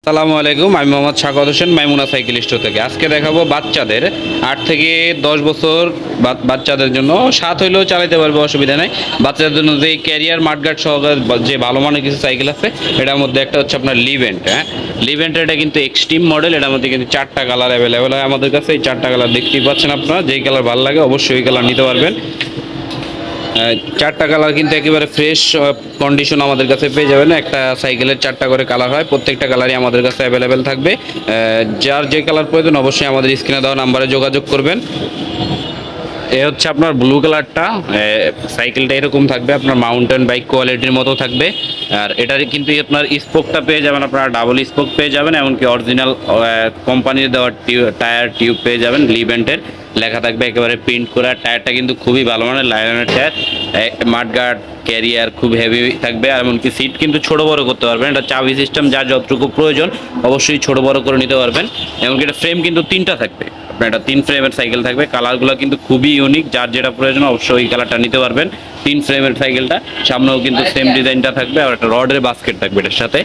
আসসালামু আলাইকুম, আমি মোহাম্মদ স্বাগত হোসেন মাইমুনা সাইকেল স্টোর থেকে। আজকে দেখাবো বাচ্চাদের 8 থেকে 10 বছর বাচ্চাদের জন্য 7 হইলেও চালাতে পারবে, অসুবিধা নাই। বাচ্চাদের জন্য যে ক্যারিয়ার মাঠগার্ড সহকারে যে ভালো মানের কিছু সাইকেল আছে, এটার মধ্যে একটা হচ্ছে আপনার লিভেন্ট। হ্যাঁ, লিভেন্টের এটা কিন্তু এক্সট্রিম মডেল। এটার মধ্যে কিন্তু 4টা কালার অ্যাভেলেবেল হয় আমাদের কাছে। এই 4টা কালার দেখতেই পাচ্ছেন আপনারা। যেই কালার ভালো লাগে অবশ্যই ওই কালার নিতে পারবেন। 4টা কালার কিন্তু একেবারে ফ্রেশ কন্ডিশন আমাদের কাছে পেয়ে যাবেন। একটা সাইকেলের 4টা করে কালার হয়, প্রত্যেকটা কালারই আমাদের কাছে অ্যাভেলেবেল থাকবে। যার যে কালার প্রয়োজন অবশ্যই আমাদের স্ক্রিনে দেওয়া নাম্বারে যোগাযোগ করবেন। এ হচ্ছে আপনার ব্লু কালারটা। সাইকেলটা এরকম থাকবে, আপনার মাউন্টেন বাইক কোয়ালিটির মতো থাকবে। আর এটার কিন্তু আপনার স্পোকটা পেয়ে যাবেন, আপনারা ডাবল স্পোক পেয়ে যাবেন, এমনকি অরিজিনাল কোম্পানির দেওয়া টায়ার টিউব পেয়ে যাবেন। লিভেন্টের লেখা থাকবে একেবারে প্রিন্ট করা। টায়ারটা কিন্তু খুবই ভালো মানের লাইলনের টায়ার। মাডগার্ড ক্যারিয়ার খুব হেভি থাকবে, আর এমনকি সিট কিন্তু ছোট বড় করতে পারবেন। এটা চাবি সিস্টেম, যার যতটুকু প্রয়োজন অবশ্যই ছোট বড় করে নিতে পারবেন। এমনকি এটা ফ্রেম কিন্তু 3টা থাকবে। আপনার এটা 3 ফ্রেমের সাইকেল থাকবে। কালারগুলো কিন্তু খুবই ইউনিক, যার যেটা প্রয়োজন অবশ্যই ওই কালারটা নিতে পারবেন। 3 ফ্রেমের সাইকেলটা, সামনেও কিন্তু সেম ডিজাইনটা থাকবে, আর একটা রডের বাস্কেট থাকবে এটার সাথে।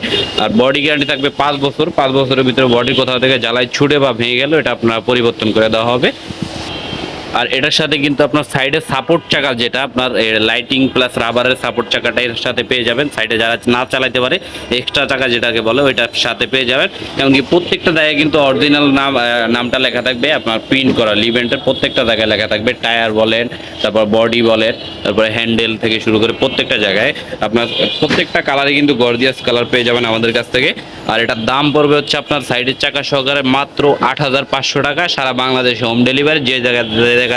আর বডি গ্যারান্টি থাকবে 5 বছর। 5 বছরের ভিতরে বডি কোথাও থেকে জ্বালায় ছুটে বা ভেঙে গেল এটা আপনার পরিবর্তন করে দেওয়া হবে। আর এটার সাথে কিন্তু আপনার সাইডে সাপোর্ট চাকা, যেটা আপনার লাইটিং প্লাস রাবারের সাপোর্ট চাকাটা এর সাথে পেয়ে যাবেন। সাইডে যারা না চালাতে পারে এক্সট্রা চাকা যেটাকে বলে ওইটার সাথে পেয়ে যাবেন। এমনকি প্রত্যেকটা জায়গায় কিন্তু অরিজিনাল নামটা লেখা থাকবে, আপনার প্রিন্ট করা লিভেন্টের প্রত্যেকটা জায়গায় লেখা থাকবে। টায়ার বলেন, তারপর বডি বলেন, তারপরে হ্যান্ডেল থেকে শুরু করে প্রত্যেকটা জায়গায় আপনার প্রত্যেকটা কালারে কিন্তু গর্জিয়াস কালার পেয়ে যাবেন আমাদের কাছ থেকে। আর এটার দাম পড়বে হচ্ছে আপনার সাইডের চাকা সহকারে মাত্র 8,500 টাকা। সারা বাংলাদেশে হোম ডেলিভারি, যে জায়গা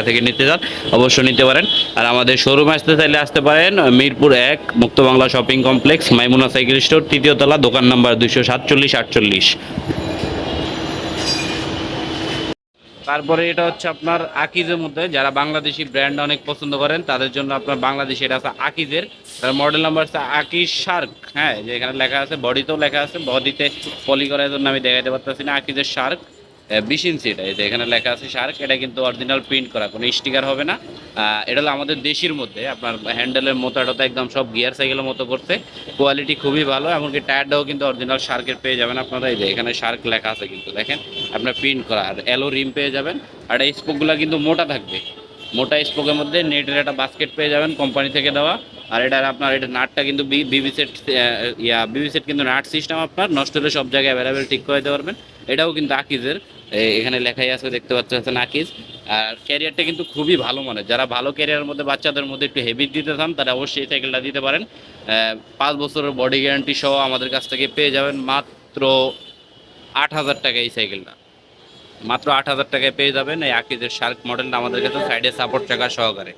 থেকে নিতে চান অবশ্যই নিতে পারেন। আর আমাদের শোরুমে আসতে চাইলে আসতে পারেন মিরপুর 1 মুক্ত বাংলা শপিং কমপ্লেক্স, মাইমুনা সাইকেল স্টোর, 3য় তলা, দোকান নাম্বার 247-48। তারপরে এটা হচ্ছে আপনার আকিজের মধ্যে, যারা বাংলাদেশি ব্র্যান্ড অনেক পছন্দ করেন তাদের জন্য আপনার বাংলাদেশি এটা আছে আকিজের। তার মডেল নাম্বার আছে আকিজ শার্ক। হ্যাঁ, যে এখানে লেখা আছে, বডিতেও লেখা আছে, বডিতে পলি করার জন্য আমি দেখাতে পারতেছি না। আকিজের শার্ক 20 ইঞ্চি, এটা এই যে এখানে লেখা আছে শার্ক। এটা কিন্তু অরিজিনাল প্রিন্ট করা, কোনো স্টিকার হবে না। এটা হলো আমাদের দেশির মধ্যে। আপনার হ্যান্ডেলের মোটাটা তো একদম সব গিয়ার সাইকেলের মতো করছে। কোয়ালিটি খুবই ভালো, এমনকি টায়ারটাও কিন্তু অরিজিনাল শার্কের পেয়ে যাবেন আপনারা। এই যে এখানে শার্ক লেখা আছে কিন্তু দেখেন, আপনার প্রিন্ট করা। আর এলো রিম পেয়ে যাবেন। আর এই স্পোকগুলো কিন্তু মোটা থাকবে। মোটা স্পোকের মধ্যে নেটের একটা বাস্কেট পেয়ে যাবেন কোম্পানি থেকে দেওয়া। আর এটা আপনার এটা নাটটা কিন্তু বিবি সেট, বিবি সেট কিন্তু নাট সিস্টেম, আপনার নষ্ট হলে সব জায়গায় অ্যাভেলেবেল ঠিক করে দিতে পারবেন। এটাও কিন্তু আকিজের, এখানে লেখাই আছে, দেখতে পাচ্ছেন আকিজ। আর ক্যারিয়ারটা কিন্তু খুবই ভালো মানের। যারা ভালো ক্যারিয়ারের মধ্যে বাচ্চাদের মধ্যে একটু হেভি দিতে চান তারা অবশ্যই এই সাইকেলটা দিতে পারেন। 5 বছরের বডি গ্যারান্টি সহ আমাদের কাছ থেকে পেয়ে যাবেন মাত্র 8,000 টাকা। এই সাইকেলটা মাত্র 8,000 টাকায় পেয়ে যাবেন। এই আকিজের শার্ক মডেলটা আমাদের কাছে সাইডে সাপোর্ট চাকা সহকারে।